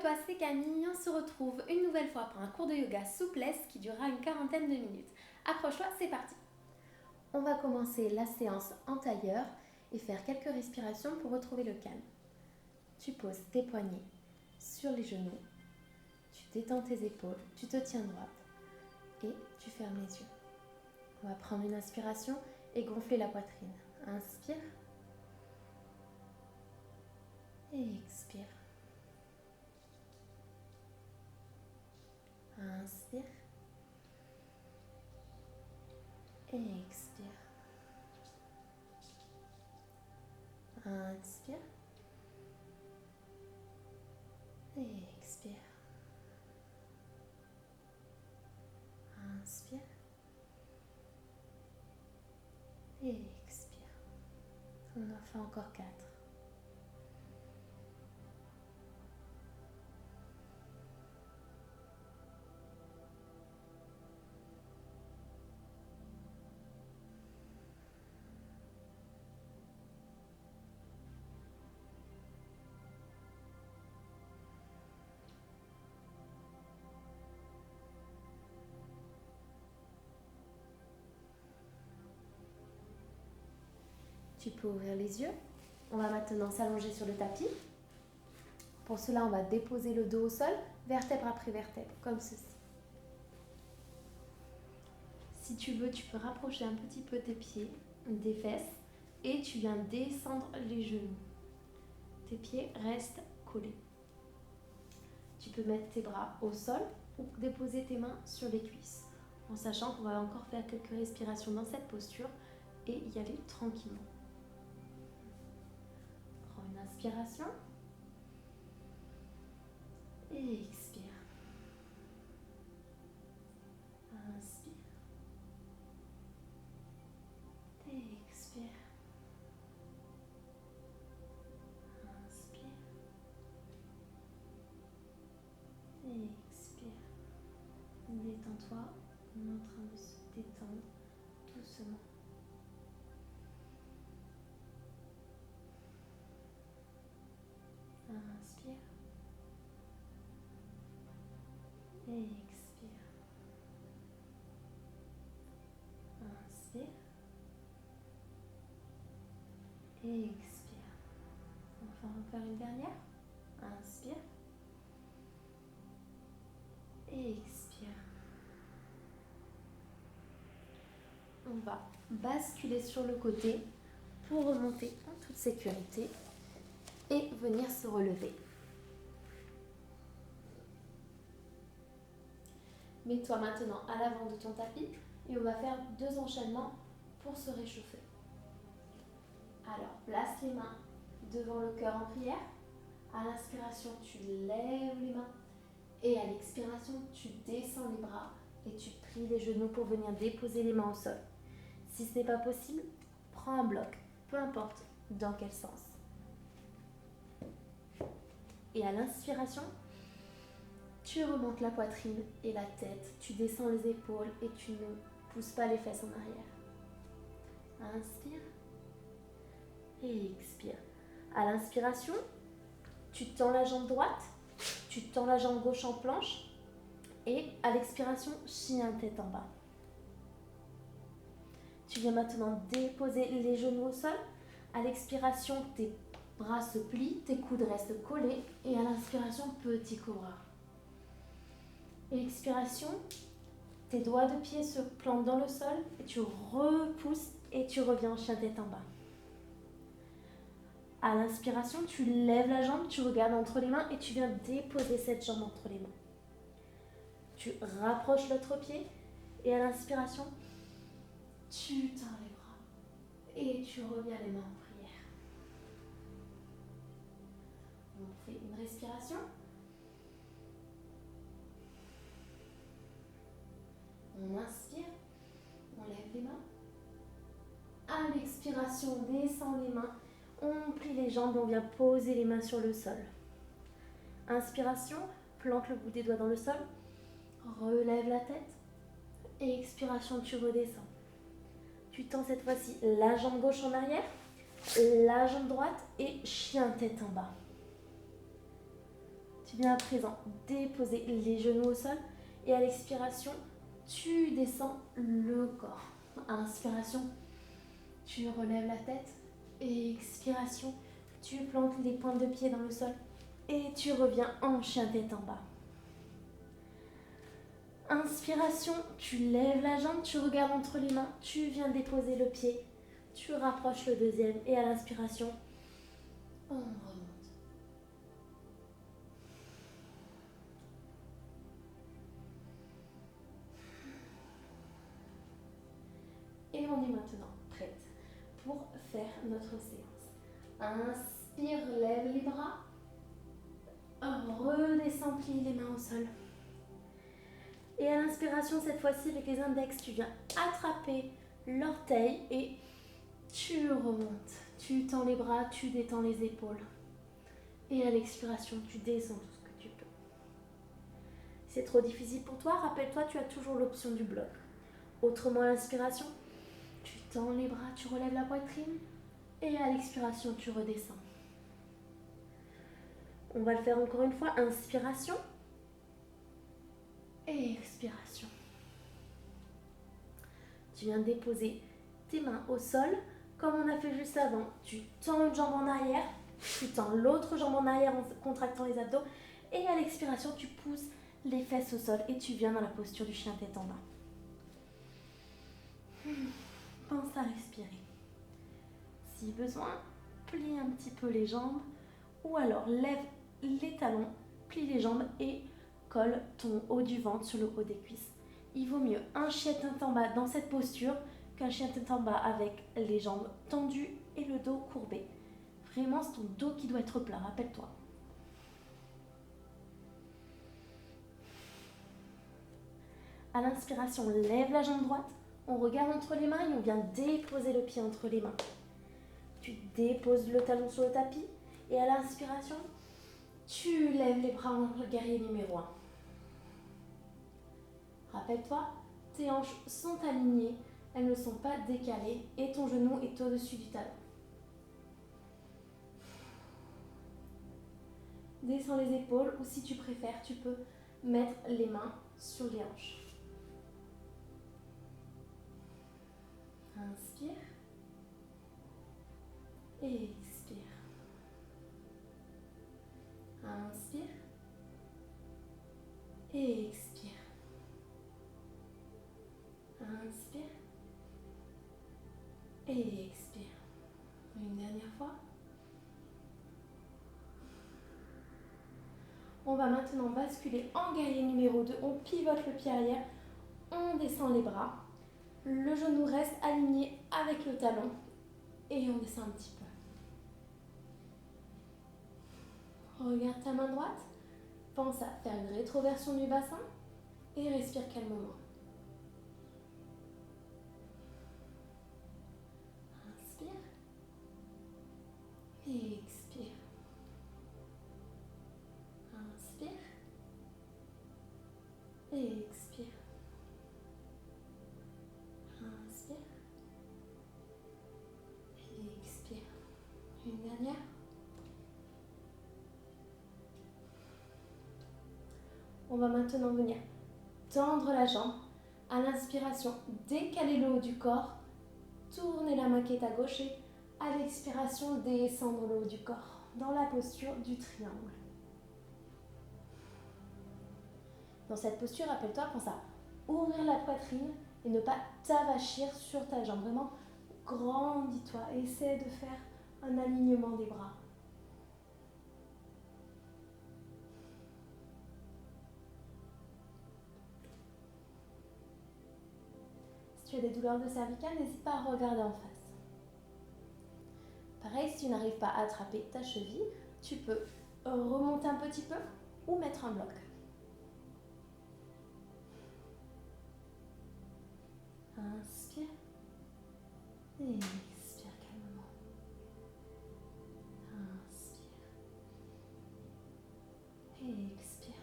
à toi, c'est Camille. On se retrouve une nouvelle fois pour un cours de yoga souplesse qui durera une quarantaine de minutes. Accroche-toi, c'est parti. On va commencer la séance en tailleur et faire quelques respirations pour retrouver le calme. Tu poses tes poignets sur les genoux, tu détends tes épaules, tu te tiens droite et tu fermes les yeux. On va prendre une inspiration et gonfler la poitrine. Inspire et expire. Inspire et expire. Inspire et expire. Inspire et expire. On en fait encore 4. Tu peux ouvrir les yeux. On va maintenant s'allonger sur le tapis. Pour cela, on va déposer le dos au sol, vertèbre après vertèbre, comme ceci. Si tu veux, tu peux rapprocher un petit peu tes pieds des fesses et tu viens descendre les genoux. Tes pieds restent collés. Tu peux mettre tes bras au sol ou déposer tes mains sur les cuisses, en sachant qu'on va encore faire quelques respirations dans cette posture et y aller tranquillement. Prends une inspiration et expire. Inspire et expire. Inspire et expire. Détends-toi, on est en train de se détendre doucement. Inspire et expire. Inspire et expire. On va en faire une dernière. Inspire et expire. On va basculer sur le côté pour remonter en toute sécurité et venir se relever. Mets-toi maintenant à l'avant de ton tapis et on va faire 2 enchaînements pour se réchauffer. Alors, place les mains devant le cœur en prière. À l'inspiration, tu lèves les mains et à l'expiration, tu descends les bras et tu plies les genoux pour venir déposer les mains au sol. Si ce n'est pas possible, prends un bloc, peu importe dans quel sens. Et à l'inspiration, tu remontes la poitrine et la tête, tu descends les épaules et tu ne pousses pas les fesses en arrière. Inspire et expire. À l'inspiration, tu tends la jambe droite, tu tends la jambe gauche en planche et à l'expiration, chien tête en bas. Tu viens maintenant déposer les genoux au sol. À l'expiration, tes bras se plient, tes coudes restent collés et à l'inspiration, petit cobra. Et expiration, tes doigts de pied se plantent dans le sol et tu repousses et tu reviens en chien tête en bas. À l'inspiration, tu lèves la jambe, tu regardes entre les mains et tu viens déposer cette jambe entre les mains. Tu rapproches l'autre pied et à l'inspiration, tu tends les bras et tu reviens les mains en prière. On fait une respiration. On inspire, on lève les mains. À l'expiration, on descend les mains, on plie les jambes, on vient poser les mains sur le sol. Inspiration, plante le bout des doigts dans le sol, relève la tête. Et expiration, tu redescends. Tu tends cette fois-ci la jambe gauche en arrière, la jambe droite et chien tête en bas. Tu viens à présent déposer les genoux au sol et à l'expiration, tu descends le corps. À l'inspiration, tu relèves la tête et expiration, tu plantes les pointes de pied dans le sol et tu reviens en chien tête en bas. Inspiration, tu lèves la jambe, tu regardes entre les mains, tu viens déposer le pied, tu rapproches le deuxième et à l'inspiration, on remonte. Et on est maintenant prête pour faire notre séance. Inspire, lève les bras, redescends, plie les mains au sol. Et à l'inspiration, cette fois-ci, avec les index, tu viens attraper l'orteil et tu remontes. Tu tends les bras, tu détends les épaules. Et à l'expiration, tu descends tout ce que tu peux. Si c'est trop difficile pour toi, rappelle-toi, tu as toujours l'option du bloc. Autrement, à l'inspiration, tu tends les bras, tu relèves la poitrine. Et à l'expiration, tu redescends. On va le faire encore une fois. Inspiration. Et expiration. Tu viens déposer tes mains au sol, comme on a fait juste avant. Tu tends une jambe en arrière, tu tends l'autre jambe en arrière en contractant les abdos. Et à l'expiration, tu pousses les fesses au sol et tu viens dans la posture du chien tête en bas. Pense à respirer. Si besoin, plie un petit peu les jambes ou alors lève les talons, plie les jambes et colle ton haut du ventre sur le haut des cuisses. Il vaut mieux un chien tête en bas dans cette posture qu'un chien tête en bas avec les jambes tendues et le dos courbé. Vraiment, c'est ton dos qui doit être plat, rappelle-toi. À l'inspiration, lève la jambe droite, on regarde entre les mains et on vient déposer le pied entre les mains. Tu déposes le talon sur le tapis et à l'inspiration, tu lèves les bras en guerrier numéro 1. Rappelle-toi, tes hanches sont alignées, elles ne sont pas décalées et ton genou est au-dessus du talon. Descends les épaules ou si tu préfères, tu peux mettre les mains sur les hanches. Inspire et expire. Inspire et expire. Inspire et expire. Une dernière fois. On va maintenant basculer en guerrier numéro 2. On pivote le pied arrière, on descend les bras. Le genou reste aligné avec le talon et on descend un petit peu. Regarde ta main droite, pense à faire une rétroversion du bassin et respire calmement. Inspire et expire. Inspire et expire. Inspire et expire. Une dernière. On va maintenant venir tendre la jambe. À l'inspiration, décaler le haut du corps. Tournez la main qui est à gauche et à l'expiration, descendre le haut du corps dans la posture du triangle. Dans cette posture, rappelle-toi, pense à ouvrir la poitrine et ne pas t'avachir sur ta jambe. Vraiment, grandis-toi. Essaie de faire un alignement des bras. Si tu as des douleurs de cervicales, n'hésite pas à regarder en face. Pareil, si tu n'arrives pas à attraper ta cheville, tu peux remonter un petit peu ou mettre un bloc. Inspire et expire calmement. Inspire et expire.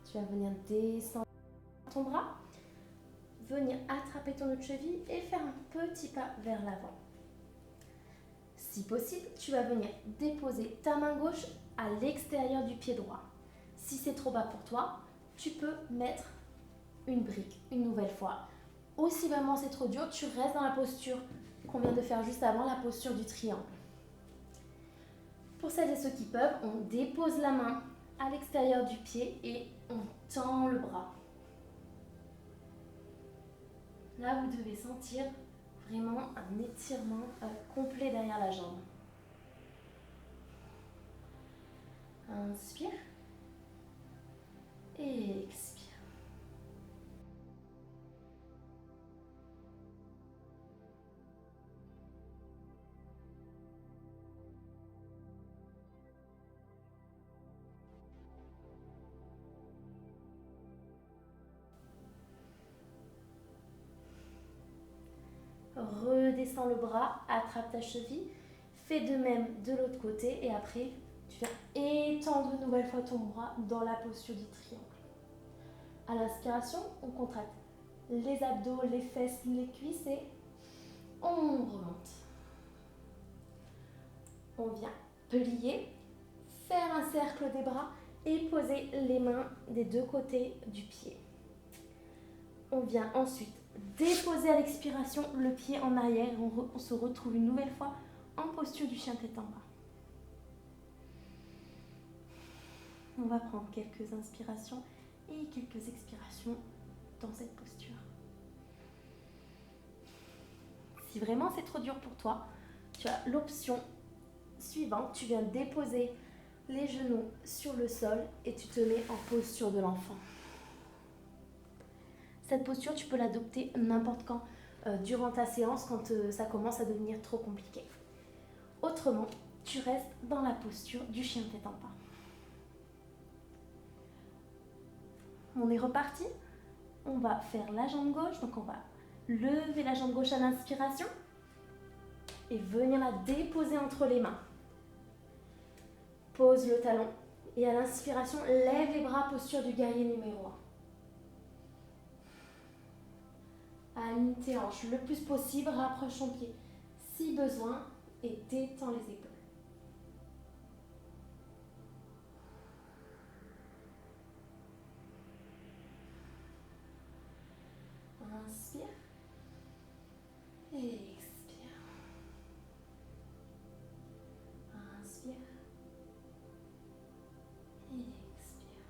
Tu vas venir descendre ton bras, venir attraper ton autre cheville et faire un petit pas vers l'avant. Si possible, tu vas venir déposer ta main gauche à l'extérieur du pied droit. Si c'est trop bas pour toi, tu peux mettre une brique une nouvelle fois. Ou si vraiment c'est trop dur, tu restes dans la posture qu'on vient de faire juste avant, la posture du triangle. Pour celles et ceux qui peuvent, on dépose la main à l'extérieur du pied et on tend le bras. Là, vous devez sentir vraiment un étirement complet derrière la jambe. Inspire et expire. Redescends le bras, attrape ta cheville, fais de même de l'autre côté et après tu viens étendre une nouvelle fois ton bras dans la posture du triangle. À l'inspiration, on contracte les abdos, les fesses, les cuisses et on remonte. On vient plier, faire un cercle des bras et poser les mains des deux côtés du pied. On vient ensuite déposer à l'expiration le pied en arrière. On se retrouve une nouvelle fois en posture du chien tête en bas. On va prendre quelques inspirations et quelques expirations dans cette posture. Si vraiment c'est trop dur pour toi, tu as l'option suivante. Tu viens déposer les genoux sur le sol et tu te mets en posture de l'enfant. Cette posture, tu peux l'adopter n'importe quand durant ta séance quand ça commence à devenir trop compliqué. Autrement, tu restes dans la posture du chien tête en bas. On est reparti. On va faire la jambe gauche. Donc on va lever la jambe gauche à l'inspiration et venir la déposer entre les mains. Pose le talon et à l'inspiration, lève les bras, posture du guerrier numéro 1. Aligne tes hanches le plus possible, rapproche ton pied si besoin et détends les épaules. Inspire et expire. Inspire et expire.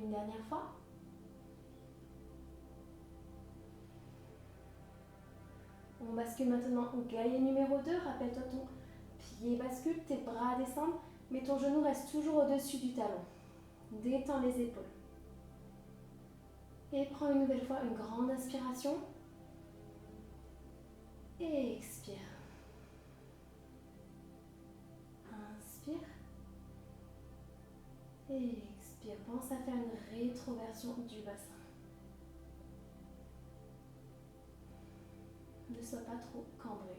Une dernière fois. On bascule maintenant au guerrier numéro 2. Rappelle-toi, ton pied bascule, tes bras descendent, mais ton genou reste toujours au-dessus du talon. Détends les épaules. Et prends une nouvelle fois une grande inspiration. Et expire. Inspire. Et expire. Pense à faire une rétroversion du bassin. Ne sois pas trop cambré.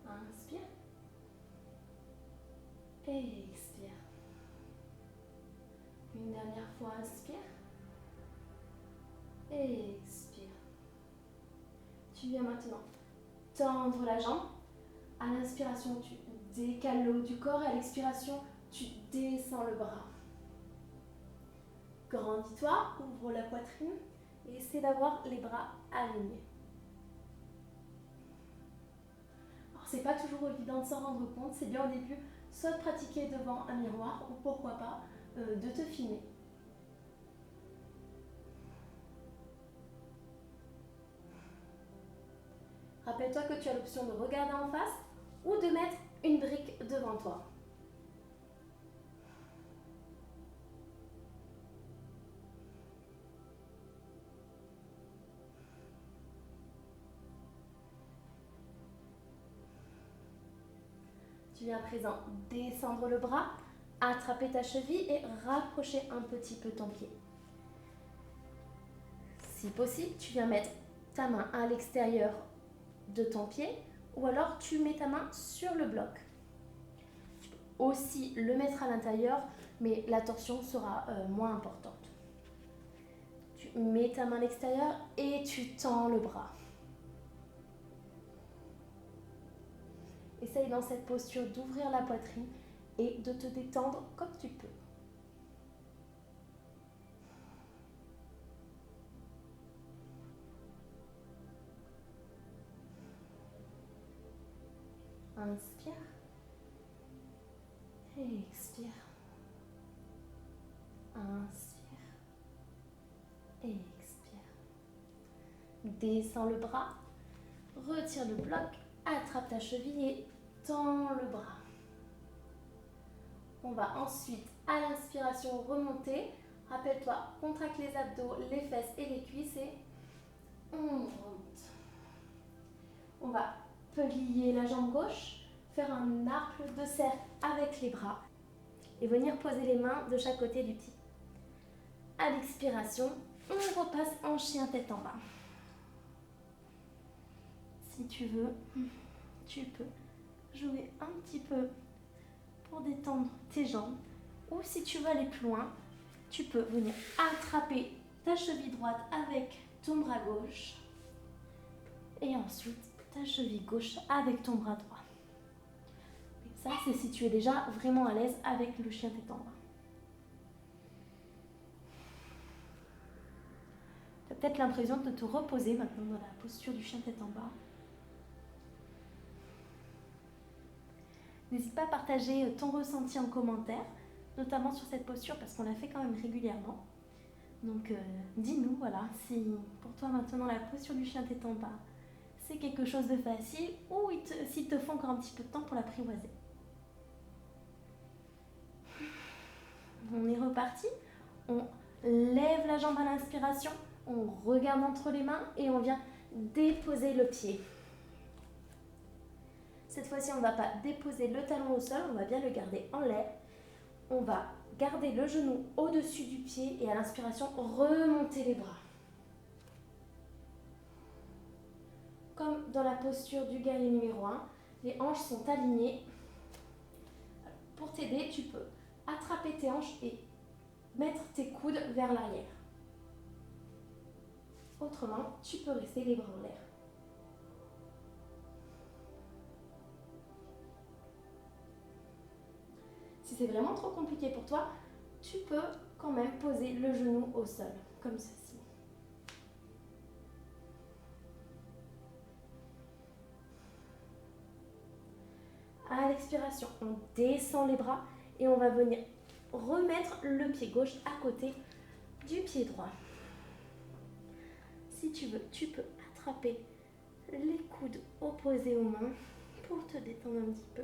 Inspire. Et expire. Une dernière fois, inspire. Et expire. Tu viens maintenant tendre la jambe. À l'inspiration, tu décales le haut du corps et à l'expiration, tu descends le bras. Grandis-toi, ouvre la poitrine et essaie d'avoir les bras alignés. Alors, c'est pas toujours évident de s'en rendre compte, c'est bien au début, soit de pratiquer devant un miroir ou pourquoi pas de te filmer. Rappelle-toi que tu as l'option de regarder en face ou de mettre une brique devant toi. Tu viens à présent descendre le bras, attraper ta cheville et rapprocher un petit peu ton pied. Si possible, tu viens mettre ta main à l'extérieur de ton pied ou alors tu mets ta main sur le bloc. Tu peux aussi le mettre à l'intérieur, mais la torsion sera moins importante. Tu mets ta main à l'extérieur et tu tends le bras. Essaye dans cette posture d'ouvrir la poitrine et de te détendre comme tu peux. Inspire. Et expire. Inspire. Et expire. Descends le bras. Retire le bloc. Attrape ta cheville et tends le bras. On va ensuite, à l'inspiration, remonter. Rappelle-toi, contracte les abdos, les fesses et les cuisses et on remonte. On va plier la jambe gauche, faire un arc de cercle avec les bras et venir poser les mains de chaque côté du pied. À l'expiration, on repasse en chien tête en bas. Si tu veux, tu peux jouer un petit peu pour détendre tes jambes. Ou si tu veux aller plus loin, tu peux venir attraper ta cheville droite avec ton bras gauche. Et ensuite, ta cheville gauche avec ton bras droit. Et ça, c'est si tu es déjà vraiment à l'aise avec le chien tête en bas. Tu as peut-être l'impression de te reposer maintenant dans la posture du chien tête en bas. N'hésite pas à partager ton ressenti en commentaire, notamment sur cette posture parce qu'on la fait quand même régulièrement. Donc dis-nous, voilà, si pour toi maintenant la posture du chien tête en bas, c'est quelque chose de facile ou s'il te faut encore un petit peu de temps pour l'apprivoiser. On est reparti. On lève la jambe à l'inspiration, on regarde entre les mains et on vient déposer le pied. Cette fois-ci, on ne va pas déposer le talon au sol, on va bien le garder en l'air. On va garder le genou au-dessus du pied et à l'inspiration, remonter les bras. Comme dans la posture du guerrier numéro 1, les hanches sont alignées. Pour t'aider, tu peux attraper tes hanches et mettre tes coudes vers l'arrière. Autrement, tu peux rester les bras en l'air. Si c'est vraiment trop compliqué pour toi, tu peux quand même poser le genou au sol, comme ceci. À l'expiration, on descend les bras et on va venir remettre le pied gauche à côté du pied droit. Si tu veux, tu peux attraper les coudes opposés aux mains pour te détendre un petit peu.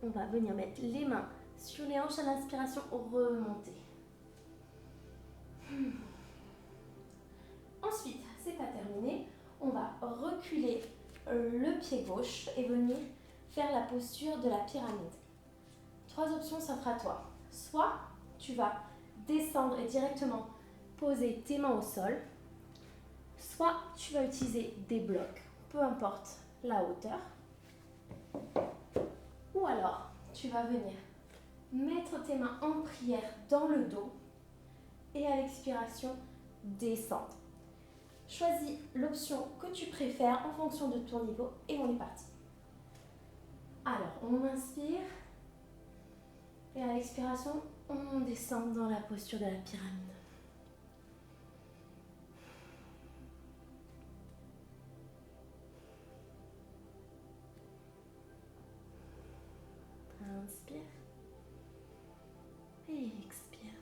On va venir mettre les mains sur les hanches à l'inspiration, remonter. Ensuite, c'est pas terminé. On va reculer le pied gauche et venir faire la posture de la pyramide. 3 options s'offrent à toi. Soit tu vas descendre et directement poser tes mains au sol, soit tu vas utiliser des blocs, peu importe la hauteur. Ou alors, tu vas venir mettre tes mains en prière dans le dos et à l'expiration, descendre. Choisis l'option que tu préfères en fonction de ton niveau et on est parti. Alors, on inspire et à l'expiration, on descend dans la posture de la pyramide. Inspire et expire.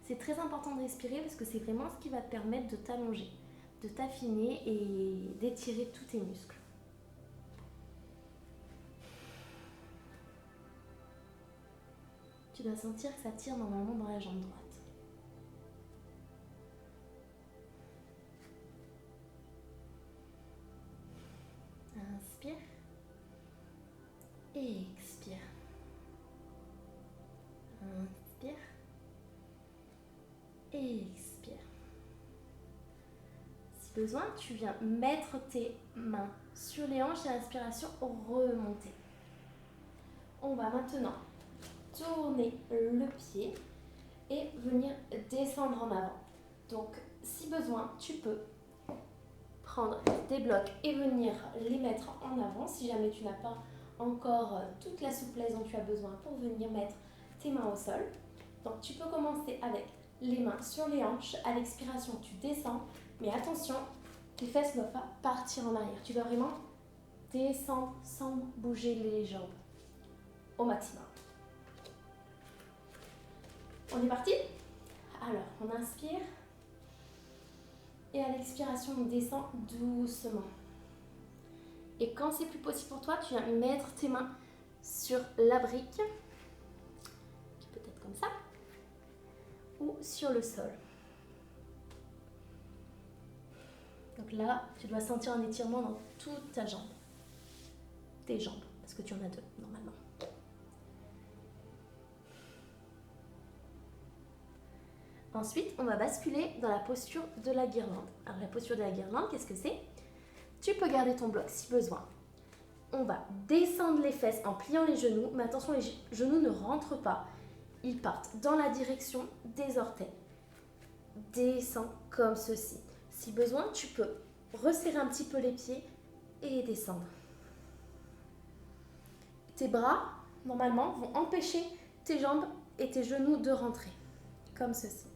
C'est très important de respirer parce que c'est vraiment ce qui va te permettre de t'allonger, de t'affiner et d'étirer tous tes muscles. Tu dois sentir que ça tire normalement dans la jambe droite. Inspire et expire. Inspire et expire. Si besoin, tu viens mettre tes mains sur les hanches et l'inspiration remonter. On va maintenant tourner le pied et venir descendre en avant. Donc, si besoin, tu peux prendre des blocs et venir les mettre en avant si jamais tu n'as pas encore toute la souplesse dont tu as besoin pour venir mettre tes mains au sol. Donc, tu peux commencer avec les mains sur les hanches. À l'expiration, tu descends, mais attention, tes fesses ne doivent pas partir en arrière. Tu dois vraiment descendre sans bouger les jambes au maximum. On est parti? Alors, on inspire. Et à l'expiration, on descend doucement. Et quand c'est plus possible pour toi, tu viens mettre tes mains sur la brique, qui peut être comme ça, ou sur le sol. Donc là, tu dois sentir un étirement dans toute ta jambe. Tes jambes, parce que tu en as deux, normalement. Ensuite, on va basculer dans la posture de la guirlande. Alors la posture de la guirlande, qu'est-ce que c'est? Tu peux garder ton bloc si besoin. On va descendre les fesses en pliant les genoux, mais attention, les genoux ne rentrent pas. Ils partent dans la direction des orteils. Descends comme ceci. Si besoin, tu peux resserrer un petit peu les pieds et descendre. Tes bras, normalement, vont empêcher tes jambes et tes genoux de rentrer, comme ceci.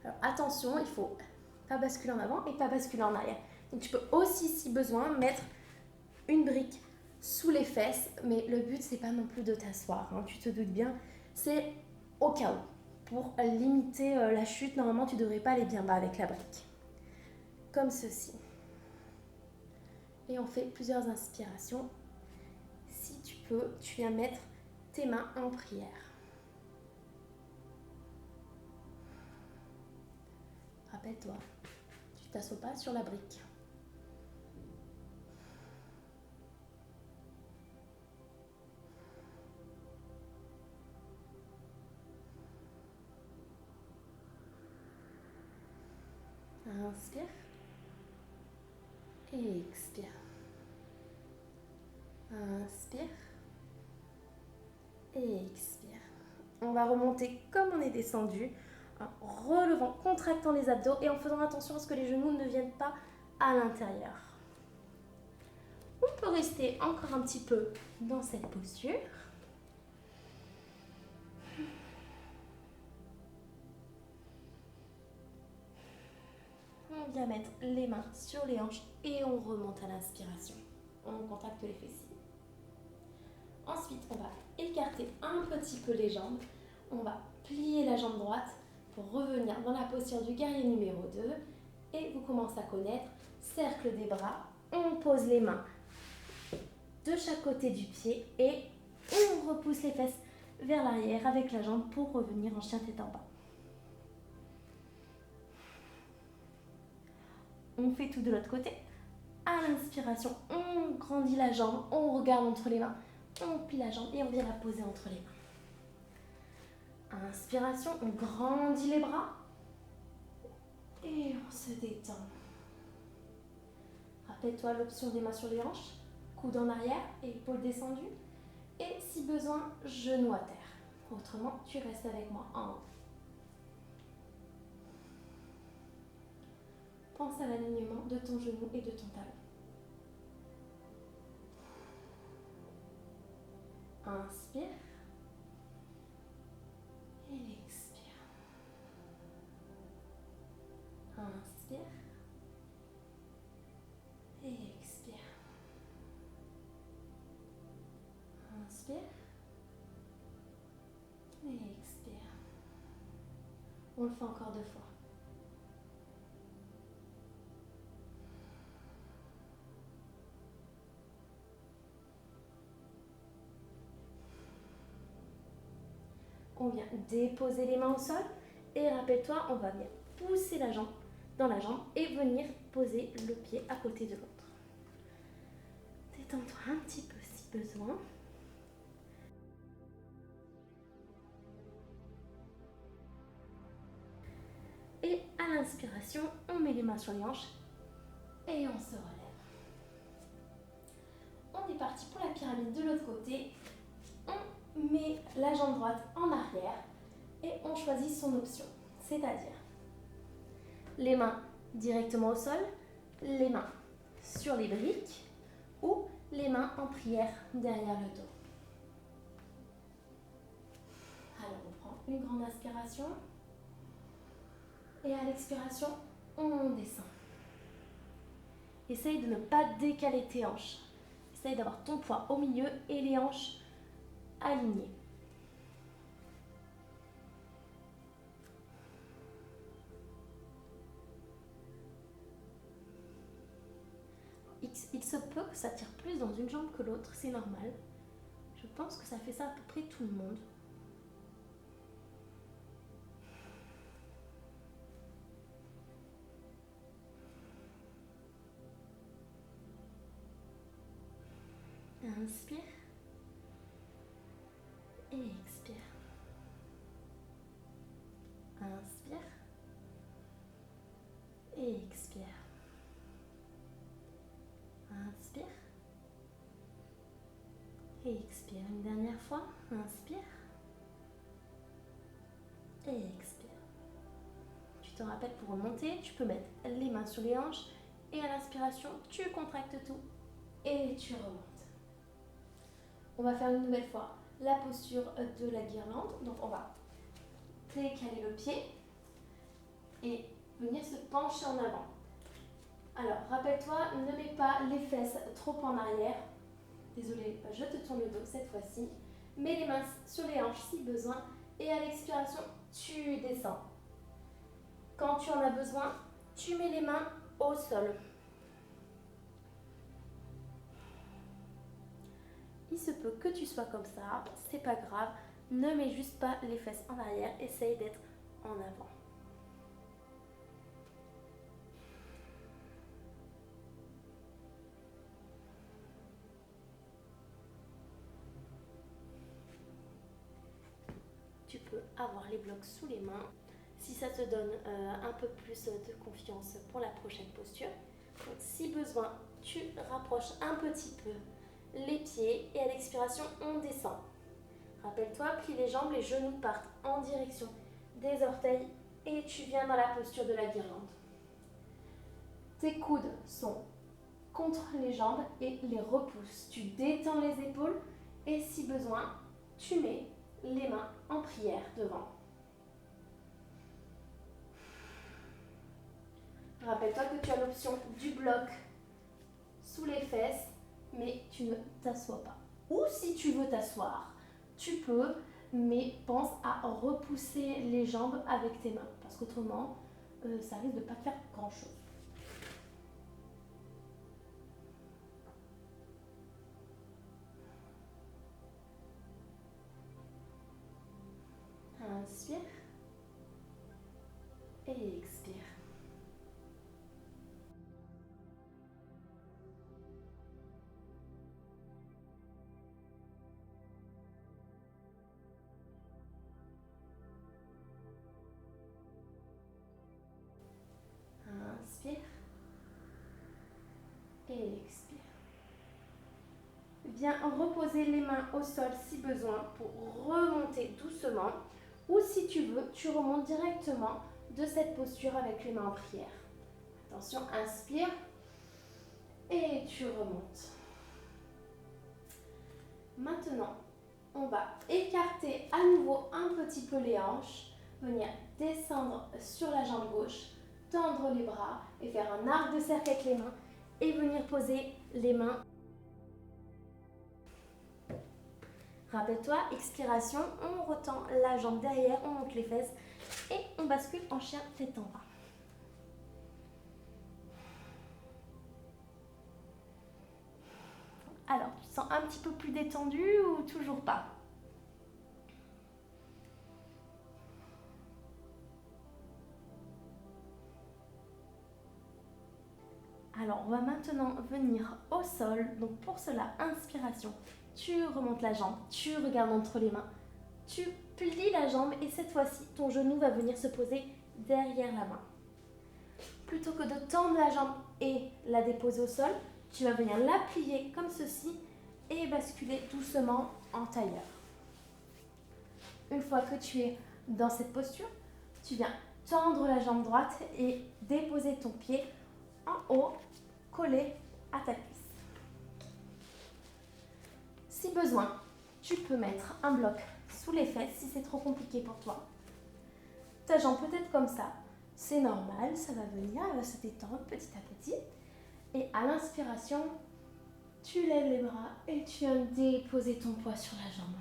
Alors attention, il ne faut pas basculer en avant et pas basculer en arrière. Donc tu peux aussi, si besoin, mettre une brique sous les fesses, mais le but, c'est pas non plus de t'asseoir, hein, tu te doutes bien. C'est au cas où. Pour limiter la chute, normalement, tu ne devrais pas aller bien bas avec la brique. Comme ceci. Et on fait plusieurs inspirations. Si tu peux, tu viens mettre tes mains en prière. Rappelle-toi, tu ne t'assois pas sur la brique. Inspire et expire. Inspire et expire. On va remonter comme on est descendu, en relevant, contractant les abdos et en faisant attention à ce que les genoux ne viennent pas à l'intérieur. On peut rester encore un petit peu dans cette posture. On vient mettre les mains sur les hanches et on remonte à l'inspiration. On contracte les fessiers. Ensuite, on va écarter un petit peu les jambes. On va plier la jambe droite pour revenir dans la posture du guerrier numéro 2. Et vous commencez à connaître, cercle des bras. On pose les mains de chaque côté du pied et on repousse les fesses vers l'arrière avec la jambe pour revenir en chien tête en bas. On fait tout de l'autre côté. À l'inspiration, on grandit la jambe, on regarde entre les mains, on plie la jambe et on vient la poser entre les mains. Inspiration, on grandit les bras et on se détend. Rappelle-toi l'option des mains sur les hanches, coude en arrière et épaules descendues. Et si besoin, genou à terre. Autrement, tu restes avec moi en haut. Pense à l'alignement de ton genou et de ton talon. Inspire et expire. Inspire et expire. Inspire et expire. On le fait encore 2 fois. On vient déposer les mains au sol et rappelle-toi, on va bien pousser la jambe dans la jambe et venir poser le pied à côté de l'autre. Détends-toi un petit peu si besoin. l'inspiration, on met les mains sur les hanches et on se relève. On est parti pour la pyramide de l'autre côté. On met la jambe droite en arrière et on choisit son option, c'est-à-dire les mains directement au sol, les mains sur les briques ou les mains en prière derrière le dos. Alors on prend une grande inspiration et à l'expiration, on descend. Essaye de ne pas décaler tes hanches. Essaye d'avoir ton poids au milieu et les hanches alignées. Il se peut que ça tire plus dans une jambe que l'autre, c'est normal. Je pense que ça fait ça à peu près tout le monde. Inspire et expire. Inspire et expire. Inspire et expire. Une dernière fois. Inspire et expire. Tu te rappelles, pour remonter, tu peux mettre les mains sur les hanches et à l'inspiration, tu contractes tout et tu remontes. On va faire une nouvelle fois la posture de la guirlande. Donc on va décaler le pied et venir se pencher en avant. Alors rappelle-toi, ne mets pas les fesses trop en arrière. Désolée, je te tourne le dos cette fois-ci. Mets les mains sur les hanches si besoin et à l'expiration, tu descends. Quand tu en as besoin, tu mets les mains au sol. Il se peut que tu sois comme ça, c'est pas grave. Ne mets juste pas les fesses en arrière, essaye d'être en avant. Tu peux avoir les blocs sous les mains si ça te donne un peu plus de confiance pour la prochaine posture. Donc, si besoin, tu rapproches un petit peu les pieds et à l'expiration, on descend. Rappelle-toi, plie les jambes, les genoux partent en direction des orteils et tu viens dans la posture de la guirlande. Tes coudes sont contre les jambes et les repousses. Tu détends les épaules et si besoin, tu mets les mains en prière devant. Rappelle-toi que tu as l'option du bloc sous les fesses, mais tu ne t'assois pas. Ou si tu veux t'asseoir, tu peux, mais pense à repousser les jambes avec tes mains, parce qu'autrement, ça risque de ne pas faire grand-chose. Inspire et expire. Inspire et expire. Viens reposer les mains au sol si besoin pour remonter doucement. Ou si tu veux, tu remontes directement de cette posture avec les mains en prière. Attention, inspire et tu remontes. Maintenant, on va écarter à nouveau un petit peu les hanches, venir descendre sur la jambe gauche, tendre les bras et faire un arc de cercle avec les mains et venir poser les mains. Rappelle-toi, expiration, on retend la jambe derrière, on monte les fesses et on bascule en chien tête en bas. Alors, tu te sens un petit peu plus détendu ou toujours pas? Alors, on va maintenant venir au sol. Donc, pour cela, inspiration. Tu remontes la jambe, tu regardes entre les mains, tu plies la jambe et cette fois-ci, ton genou va venir se poser derrière la main. plutôt que de tendre la jambe et la déposer au sol, tu vas venir la plier comme ceci et basculer doucement en tailleur. Une fois que tu es dans cette posture, tu viens tendre la jambe droite et déposer ton pied en haut, collé à ta cuisse. Si besoin, tu peux mettre un bloc sous les fesses si c'est trop compliqué pour toi. Ta jambe peut être comme ça, c'est normal, ça va venir, elle va se détendre petit à petit. Et à l'inspiration, tu lèves les bras et tu viens déposer ton poids sur la jambe.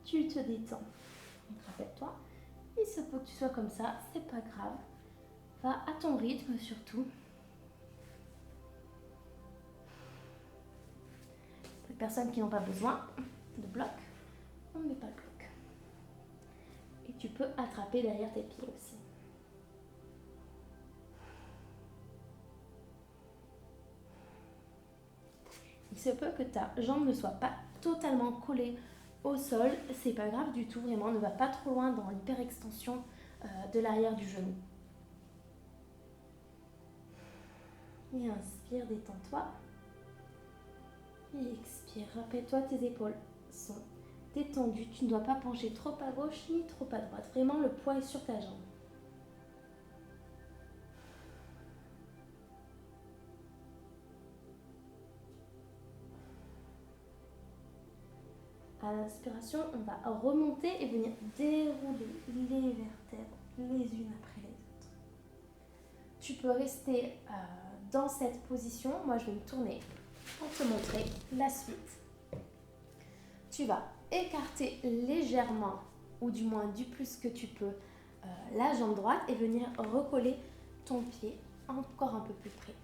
Tu te détends. Rappelle-toi, il se peut que tu sois comme ça, c'est pas grave. Va à ton rythme surtout. Pour les personnes qui n'ont pas besoin de bloc, on ne met pas de bloc. Et tu peux attraper derrière tes pieds aussi. Il se peut que ta jambe ne soit pas totalement collée au sol, c'est pas grave du tout, vraiment, ne va pas trop loin dans l'hyperextension de l'arrière du genou. Et inspire, détends-toi. Et expire, rappelle-toi, tes épaules sont détendues, tu ne dois pas pencher trop à gauche ni trop à droite, vraiment le poids est sur ta jambe. À l'inspiration, on va remonter et venir dérouler les vertèbres les unes après les autres. Tu peux rester dans cette position. Moi, je vais me tourner pour te montrer la suite. Tu vas écarter légèrement, ou du moins du plus que tu peux, la jambe droite et venir recoller ton pied encore un peu plus près.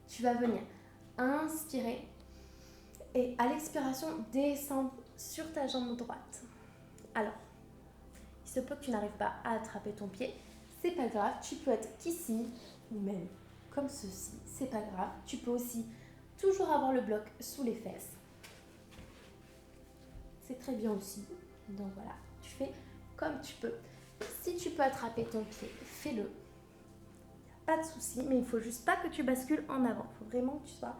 Tu vas venir inspirer et à l'expiration, descendre sur ta jambe droite. Alors, il se peut que tu n'arrives pas à attraper ton pied. C'est pas grave, tu peux être qu'ici ou même comme ceci. C'est pas grave. Tu peux aussi toujours avoir le bloc sous les fesses. C'est très bien aussi. Donc voilà, tu fais comme tu peux. Si tu peux attraper ton pied, fais-le. Pas de souci, mais il faut juste pas que tu bascules en avant. Il faut vraiment que tu sois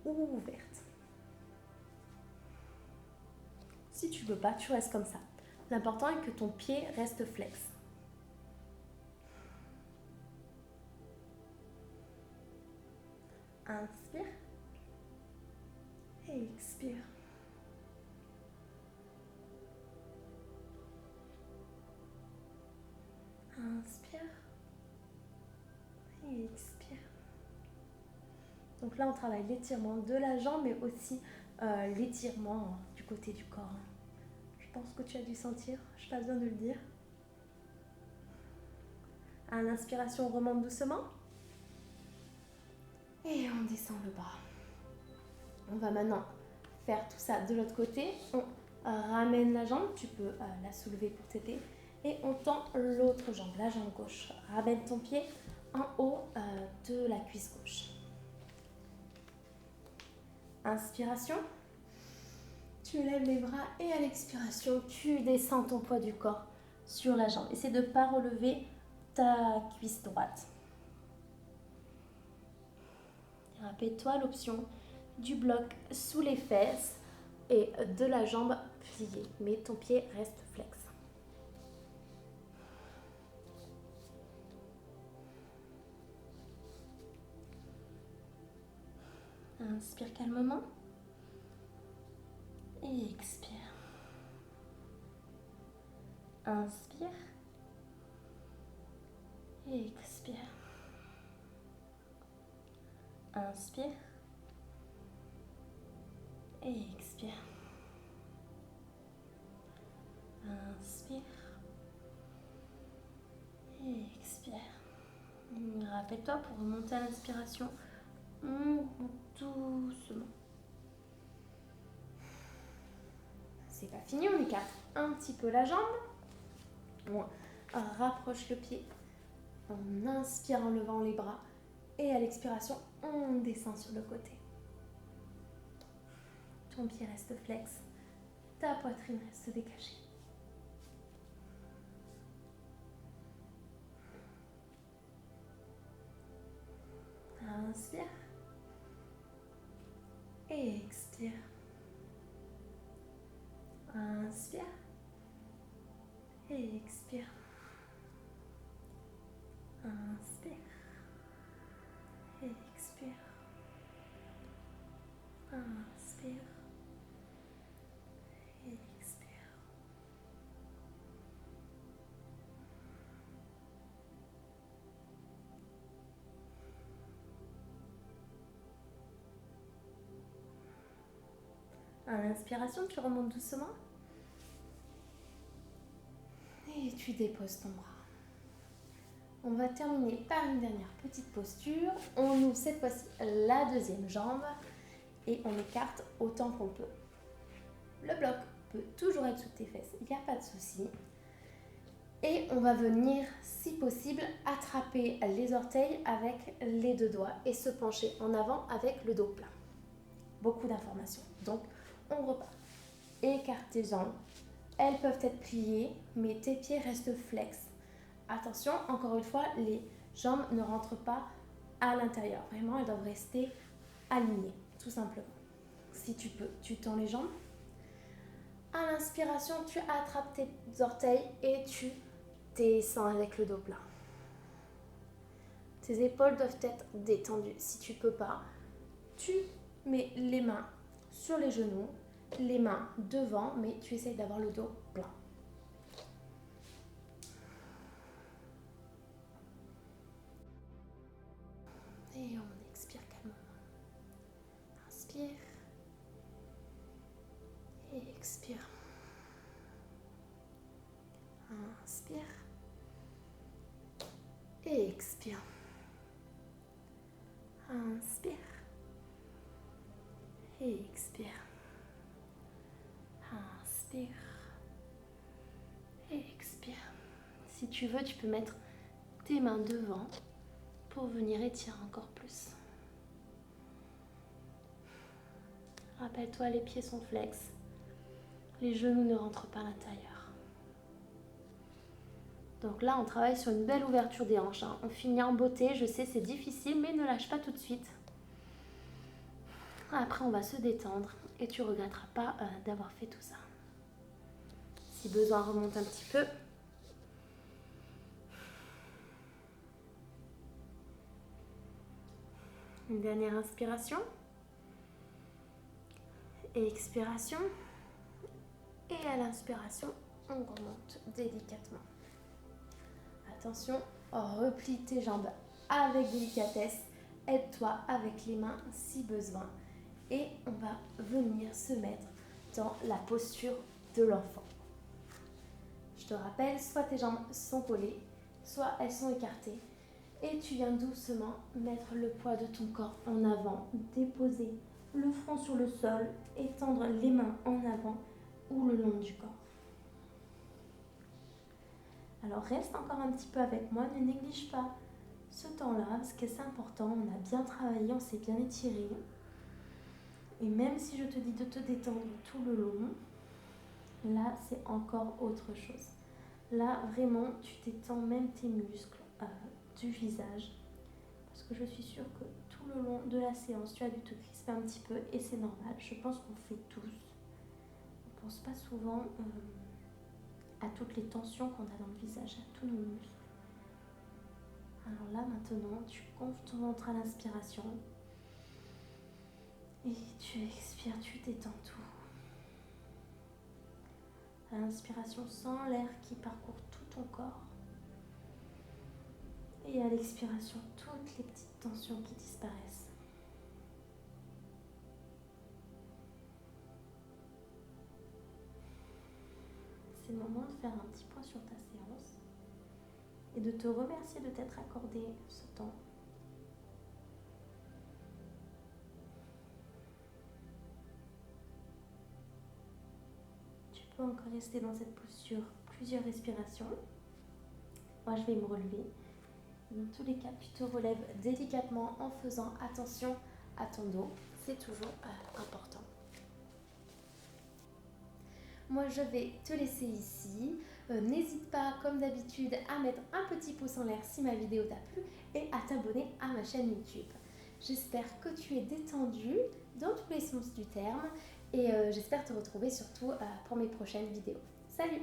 ouverte. Si tu ne veux pas, tu restes comme ça. L'important est que ton pied reste flex. Inspire. Et expire. Inspire. Et expire. Donc là, on travaille l'étirement de la jambe, mais aussi l'étirement du côté du corps. Je pense que tu as dû sentir, je n'ai pas besoin de le dire. À l'inspiration, on remonte doucement. Et on descend le bras. On va maintenant faire tout ça de l'autre côté. On ramène la jambe, tu peux la soulever pour t'aider. Et on tend l'autre jambe, la jambe gauche. Ramène ton pied en haut de la cuisse gauche. Inspiration. Tu lèves les bras et à l'expiration, tu descends ton poids du corps sur la jambe. Essaie de ne pas relever ta cuisse droite. Rappelle-toi l'option du bloc sous les fesses et de la jambe pliée, mais ton pied reste flex. Inspire calmement et expire. Inspire et expire. Inspire et expire. Inspire et expire. Rappelle-toi pour remonter à l'inspiration, on monte doucement. C'est pas fini, on écarte un petit peu la jambe. On rapproche le pied. On inspire en levant les bras. Et à l'expiration, on descend sur le côté. Ton pied reste flex. Ta poitrine reste dégagée. Et expire. Inspire. Et expire. Inspire. Et expire. Inspire. Et expire. À l'inspiration, tu remontes doucement. Et tu déposes ton bras. On va terminer par une dernière petite posture. On ouvre cette fois-ci la deuxième jambe et on écarte autant qu'on peut. Le bloc peut toujours être sous tes fesses, il n'y a pas de souci. Et on va venir, si possible, attraper les orteils avec les deux doigts et se pencher en avant avec le dos plat. Beaucoup d'informations. Donc, on repart. Écarte tes jambes. Elles peuvent être pliées, mais tes pieds restent flex. Attention, encore une fois, les jambes ne rentrent pas à l'intérieur. Vraiment, elles doivent rester alignées, tout simplement. Si tu peux, tu tends les jambes. À l'inspiration, tu attrapes tes orteils et tu descends avec le dos plat. Tes épaules doivent être détendues. Si tu ne peux pas, tu mets les mains sur les genoux, les mains devant, mais tu essayes d'avoir le dos plat. Et on expire calmement. Inspire. Et expire. Inspire. Et expire. Inspire. Et expire. Inspire. Et expire. Si tu veux, tu peux mettre tes mains devant pour venir étirer encore plus. Rappelle-toi, les pieds sont flex. Les genoux ne rentrent pas à l'intérieur. Donc là, on travaille sur une belle ouverture des hanches. On finit en beauté. Je sais, c'est difficile, mais ne lâche pas tout de suite. Après, on va se détendre et tu ne regretteras pas d'avoir fait tout ça. Si besoin, remonte un petit peu. Une dernière inspiration. Et expiration. Et à l'inspiration, on remonte délicatement. Attention, replie tes jambes avec délicatesse. Aide-toi avec les mains si besoin. Et on va venir se mettre dans la posture de l'enfant. Je te rappelle, soit tes jambes sont collées, soit elles sont écartées. Et tu viens doucement mettre le poids de ton corps en avant, déposer le front sur le sol, étendre les mains en avant ou le long du corps. Alors reste encore un petit peu avec moi, ne néglige pas ce temps-là, parce que c'est important, on a bien travaillé, on s'est bien étiré. Et même si je te dis de te détendre tout le long, là c'est encore autre chose. Là vraiment tu t'étends même tes muscles du visage, parce que je suis sûre que tout le long de la séance tu as dû te crisper un petit peu et c'est normal, je pense qu'on fait tous. On ne pense pas souvent à toutes les tensions qu'on a dans le visage, à tous nos muscles. Alors là maintenant tu gonfles ton ventre à l'inspiration et tu expires, tu t'étends tout. À l'inspiration, sens l'air qui parcourt tout ton corps. Et à l'expiration, toutes les petites tensions qui disparaissent. C'est le moment de faire un petit point sur ta séance et de te remercier de t'être accordé ce temps. Tu peux encore rester dans cette posture plusieurs respirations. Moi, je vais me relever. Dans tous les cas, tu te relèves délicatement en faisant attention à ton dos. C'est toujours important. Moi, je vais te laisser ici. N'hésite pas, comme d'habitude, à mettre un petit pouce en l'air si ma vidéo t'a plu et à t'abonner à ma chaîne YouTube. J'espère que tu es détendu dans tous les sens du terme et j'espère te retrouver surtout pour mes prochaines vidéos. Salut!